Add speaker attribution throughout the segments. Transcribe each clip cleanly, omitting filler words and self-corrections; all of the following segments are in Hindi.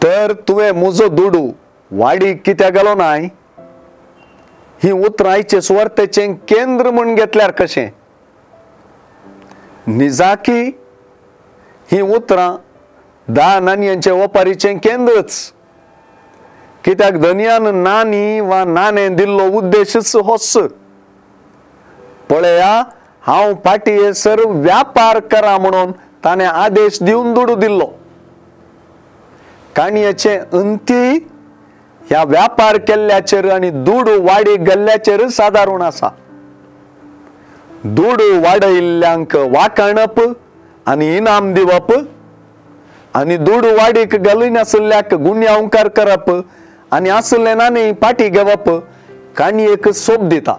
Speaker 1: तर तुवे मुजो दुडू वाडी कित्या गेलो नाय ही उतरायचे सुवार्तेचे केंद्र म्हणून घेतल्यार कशें निजाकी ही उतरां धा नाणयांचे वेपारीचे केंद्रच कित्याक धन्यान नाणी वा नाणें दिल्लो उद्देशच होच पळया हांव पाटयेसर व्यापार करा म्हणून ताणें आदेश दिवन दुडू दिल्लो काणयेचे अंती ह्या व्यापार केल्ल्याचेर आनी दुडू वाडी गेल्ल्याचेर सादारण आसा दुडू वाडयिल्ल्यांक वाखणप आनी इनाम दिवप आनी दुडू वाडीक गेली नासल्ल्याक गुण्यावकार करप आनी आसले नाणी पाटी घेवप काणयेक सोप दिता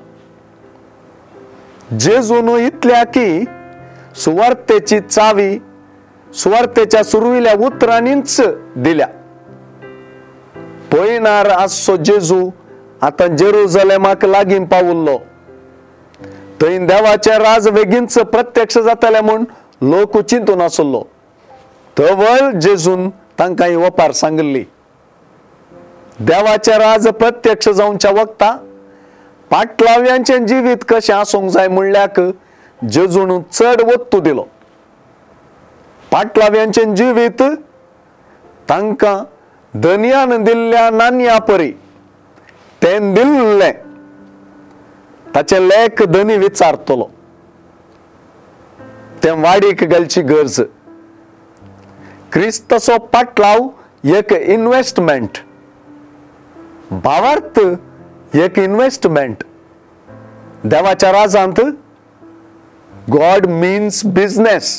Speaker 1: जेजून इतल्या की सुवार्तेची चावी सुवार्तेच्या सुरविल्या उतरांनीच दिल्या पळयणार आसचो जेजू आता जेरुसलेमाक लागीं पावुल्लो थंय देवाचें राज बेगीनच प्रत्यक्ष जातलें म्हूण लोक चिंतून आसलो थवळ जेजून तांकां ही वपार सांगली देवाचें राज प्रत्यक्ष जावच्या वक्ता पाटलाव्यांचें जिवीत कशें आसूंक जाय म्हणल्याक जेजून चड वत्तू दिलो पाटलाव्यांचें जिवीत तांकां धन्यान दिल्ल्या नाणया परी तें दिल्लें ताचे लेख धनी विचारतलो तें वाडीक गेलची गरज क्रिस्तचो पाटलाव एक इन्वेस्टमेंट भावार्थ एक इन्वेस्टमेंट देवाच्या राजांत गॉड मीन्स बिझनेस